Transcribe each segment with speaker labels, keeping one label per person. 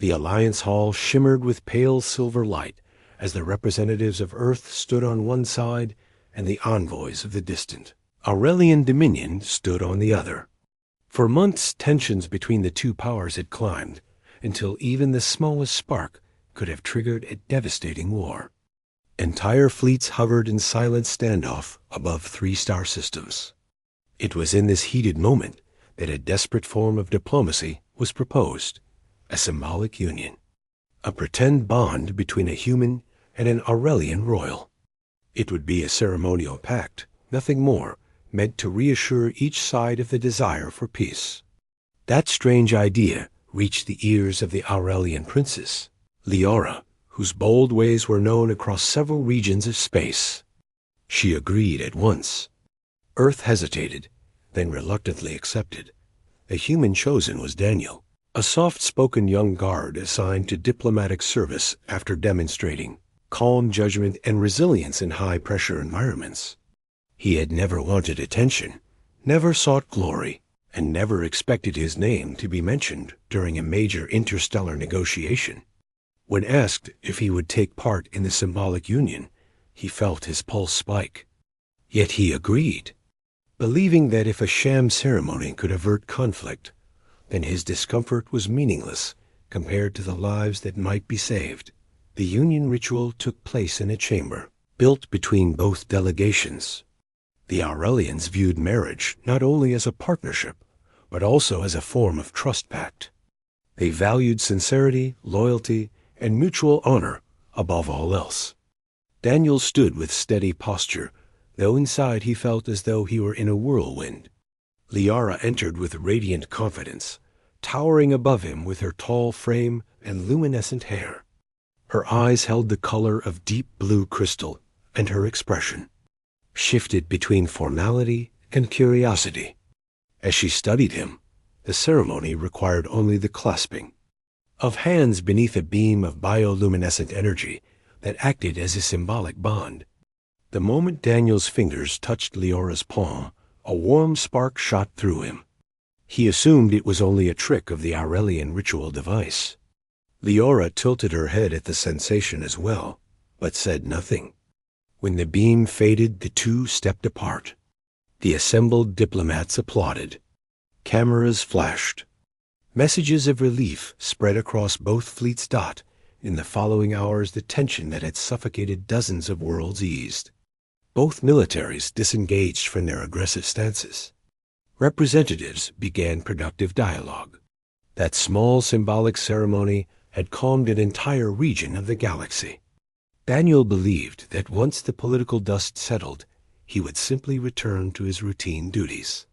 Speaker 1: The Alliance Hall shimmered with pale silver light as the representatives of Earth stood on one side and the envoys of the distant Aurelian Dominion stood on the other. For months, tensions between the two powers had climbed, until even the smallest spark could have triggered a devastating war. Entire fleets hovered in silent standoff above 3-star systems. It was in this heated moment that a desperate form of diplomacy was proposed, a symbolic union, a pretend bond between a human and an Aurelian royal. It would be a ceremonial pact, nothing more, meant to reassure each side of the desire for peace. That strange idea reached the ears of the Aurelian princess, Leora, whose bold ways were known across several regions of space. She agreed at once. Earth hesitated, then reluctantly accepted. The human chosen was Daniel, a soft-spoken young guard assigned to diplomatic service after demonstrating calm judgment and resilience in high-pressure environments. He had never wanted attention, never sought glory, and never expected his name to be mentioned during a major interstellar negotiation. When asked if he would take part in the symbolic union, he felt his pulse spike. Yet he agreed, believing that if a sham ceremony could avert conflict, then his discomfort was meaningless compared to the lives that might be saved. The union ritual took place in a chamber built between both delegations. The Aurelians viewed marriage not only as a partnership, but also as a form of trust pact. They valued sincerity, loyalty, and mutual honor above all else. Daniel stood with steady posture, though inside he felt as though he were in a whirlwind. Leora entered with radiant confidence, towering above him with her tall frame and luminescent hair. Her eyes held the color of deep blue crystal, and her expression shifted between formality and curiosity. As she studied him, the ceremony required only the clasping of hands beneath a beam of bioluminescent energy that acted as a symbolic bond. The moment Daniel's fingers touched Leora's palm, a warm spark shot through him. He assumed it was only a trick of the Aurelian ritual device. Leora tilted her head at the sensation as well, but said nothing. When the beam faded, the two stepped apart. The assembled diplomats applauded. Cameras flashed. Messages of relief spread across both fleets. In the following hours, the tension that had suffocated dozens of worlds eased. Both militaries disengaged from their aggressive stances. Representatives began productive dialogue. That small symbolic ceremony had calmed an entire region of the galaxy. Daniel believed that once the political dust settled, he would simply return to his routine duties.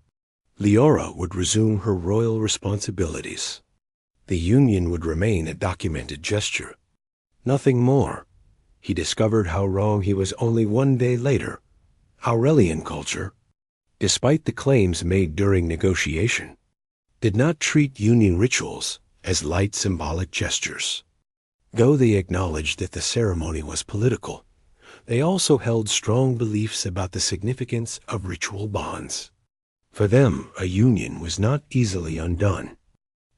Speaker 1: Leora would resume her royal responsibilities. The union would remain a documented gesture. Nothing more. He discovered how wrong he was only one day later. Aurelian culture, despite the claims made during negotiation, did not treat union rituals as light symbolic gestures. Though they acknowledged that the ceremony was political, they also held strong beliefs about the significance of ritual bonds. For them, a union was not easily undone.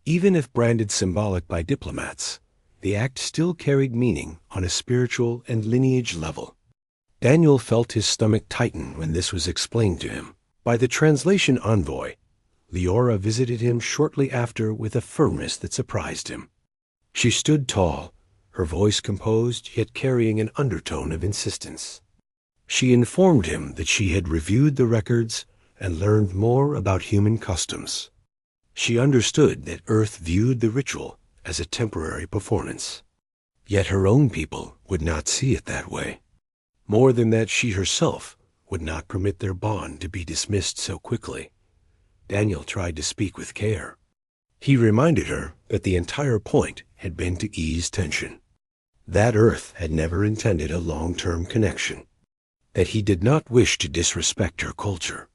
Speaker 1: Even if branded symbolic by diplomats, the act still carried meaning on a spiritual and lineage level. Daniel felt his stomach tighten when this was explained to him by the translation envoy. Leora visited him shortly after with a firmness that surprised him. She stood tall, her voice composed yet carrying an undertone of insistence. She informed him that she had reviewed the records and learned more about human customs. She understood that Earth viewed the ritual as a temporary performance. Yet her own people would not see it that way. More than that, she herself would not permit their bond to be dismissed so quickly. Daniel tried to speak with care. He reminded her that the entire point had been to ease tension. That Earth had never intended a long-term connection. That he did not wish to disrespect her culture.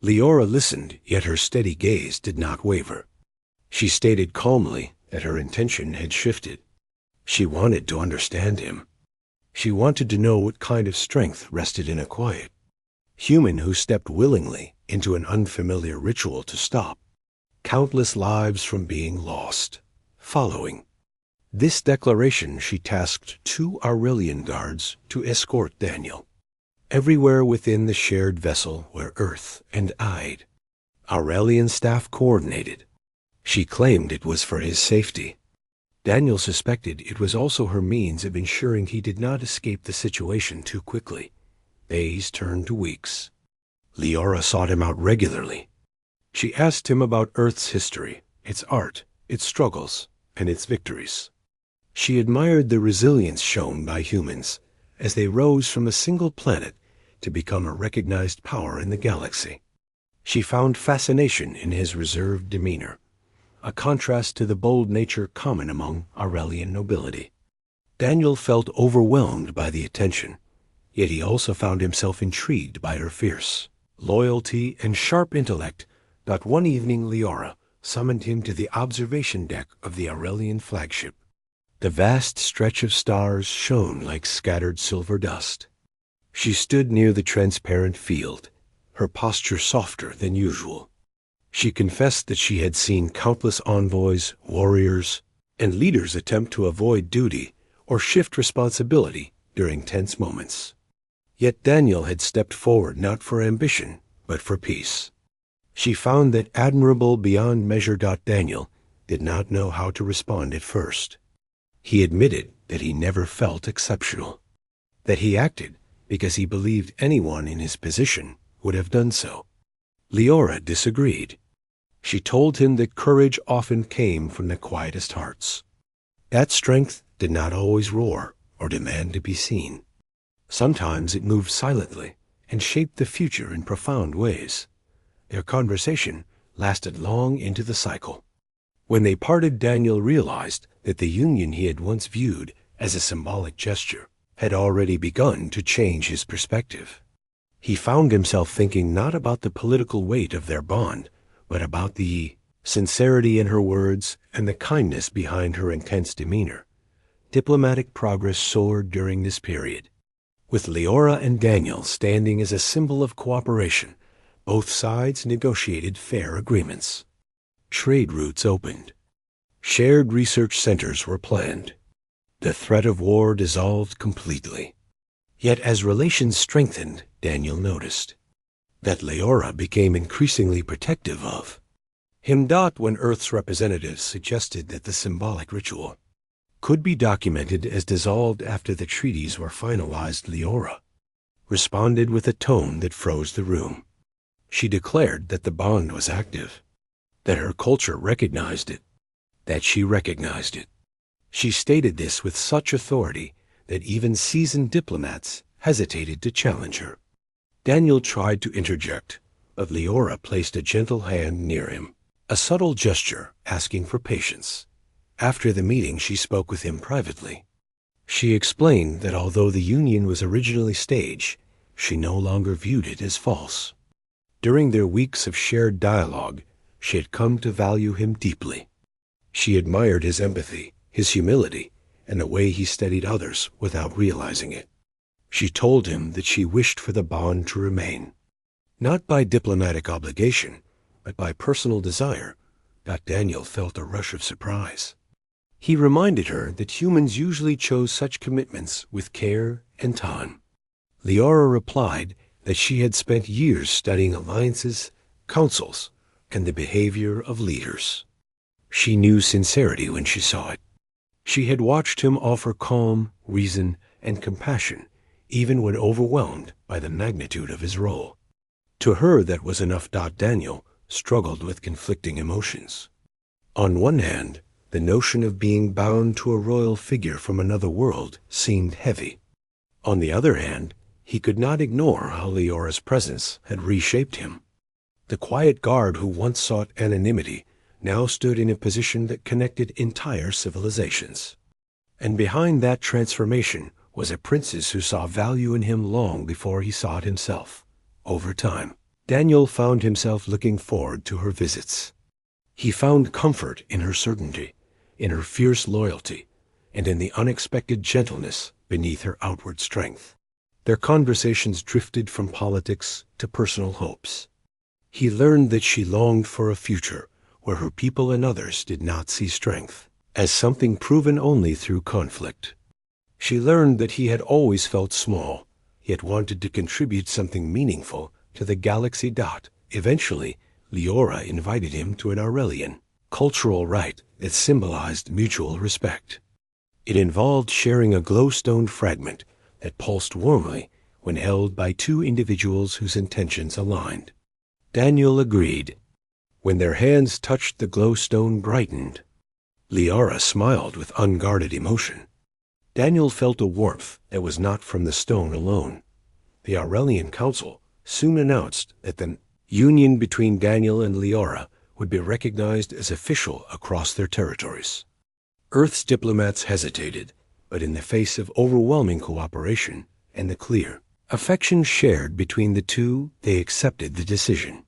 Speaker 1: Leora listened, yet her steady gaze did not waver. She stated calmly that her intention had shifted. She wanted to understand him. She wanted to know what kind of strength rested in a quiet human who stepped willingly into an unfamiliar ritual to stop countless lives from being lost. Following. This declaration she tasked 2 Aurelian guards to escort Daniel everywhere within the shared vessel where Earth and Ide. Aurelian staff coordinated. She claimed it was for his safety. Daniel suspected it was also her means of ensuring he did not escape the situation too quickly. Days turned to weeks. Leora sought him out regularly. She asked him about Earth's history, its art, its struggles, and its victories. She admired the resilience shown by humans as they rose from a single planet to become a recognized power in the galaxy. She found fascination in his reserved demeanor, a contrast to the bold nature common among Aurelian nobility. Daniel felt overwhelmed by the attention, yet he also found himself intrigued by her fierce loyalty and sharp intellect. That one evening Leora summoned him to the observation deck of the Aurelian flagship. The vast stretch of stars shone like scattered silver dust. She stood near the transparent field, her posture softer than usual. She confessed that she had seen countless envoys, warriors, and leaders attempt to avoid duty or shift responsibility during tense moments. Yet Daniel had stepped forward not for ambition, but for peace. She found that admirable beyond measure. Daniel did not know how to respond at first. He admitted that he never felt exceptional, that he acted because he believed anyone in his position would have done so. Leora disagreed. She told him that courage often came from the quietest hearts. That strength did not always roar or demand to be seen. Sometimes it moved silently and shaped the future in profound ways. Their conversation lasted long into the cycle. When they parted, Daniel realized that the union he had once viewed as a symbolic gesture had already begun to change his perspective. He found himself thinking not about the political weight of their bond, but about the sincerity in her words and the kindness behind her intense demeanor. Diplomatic progress soared during this period. With Leora and Daniel standing as a symbol of cooperation, both sides negotiated fair agreements. Trade routes opened. Shared research centers were planned. The threat of war dissolved completely. Yet as relations strengthened, Daniel noticed that Leora became increasingly protective of him. When Earth's representatives suggested that the symbolic ritual could be documented as dissolved after the treaties were finalized, Leora responded with a tone that froze the room. She declared that the bond was active, that her culture recognized it, that she recognized it. She stated this with such authority that even seasoned diplomats hesitated to challenge her. Daniel tried to interject, but Leora placed a gentle hand near him, a subtle gesture asking for patience. After the meeting, she spoke with him privately. She explained that although the union was originally staged, she no longer viewed it as false. During their weeks of shared dialogue, she had come to value him deeply. She admired his empathy, his humility, and the way he studied others without realizing it. She told him that she wished for the bond to remain, not by diplomatic obligation, but by personal desire. Daniel felt a rush of surprise. He reminded her that humans usually chose such commitments with care and time. Leora replied that she had spent years studying alliances, councils, and the behavior of leaders. She knew sincerity when she saw it. She had watched him offer calm, reason, and compassion, even when overwhelmed by the magnitude of his role. To her, that was enough. Daniel struggled with conflicting emotions. On one hand, the notion of being bound to a royal figure from another world seemed heavy. On the other hand, he could not ignore how Leora's presence had reshaped him. The quiet guard who once sought anonymity now stood in a position that connected entire civilizations. And behind that transformation was a princess who saw value in him long before he saw it himself. Over time, Daniel found himself looking forward to her visits. He found comfort in her certainty, in her fierce loyalty, and in the unexpected gentleness beneath her outward strength. Their conversations drifted from politics to personal hopes. He learned that she longed for a future where her people and others did not see strength, as something proven only through conflict. She learned that he had always felt small, yet wanted to contribute something meaningful to the galaxy dot. Eventually, Leora invited him to an Aurelian cultural rite that symbolized mutual respect. It involved sharing a glowstone fragment that pulsed warmly when held by two individuals whose intentions aligned. Daniel agreed. When their hands touched, the glowstone brightened. Leora smiled with unguarded emotion. Daniel felt a warmth that was not from the stone alone. The Aurelian Council soon announced that the union between Daniel and Leora would be recognized as official across their territories. Earth's diplomats hesitated, but in the face of overwhelming cooperation and the clear affection shared between the two, they accepted the decision.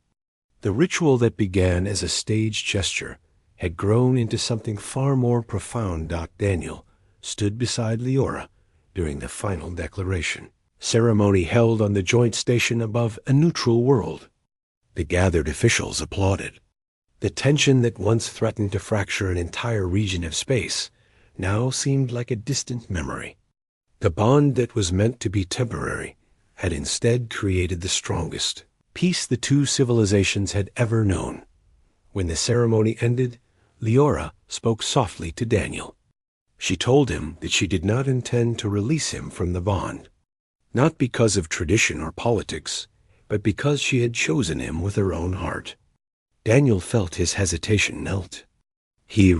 Speaker 1: The ritual that began as a stage gesture had grown into something far more profound. Daniel stood beside Leora during the final declaration, ceremony held on the joint station above a neutral world. The gathered officials applauded. The tension that once threatened to fracture an entire region of space now seemed like a distant memory. The bond that was meant to be temporary had instead created the strongest peace the two civilizations had ever known. When the ceremony ended, Leora spoke softly to Daniel. She told him that she did not intend to release him from the bond, not because of tradition or politics, but because she had chosen him with her own heart. Daniel felt his hesitation melt. He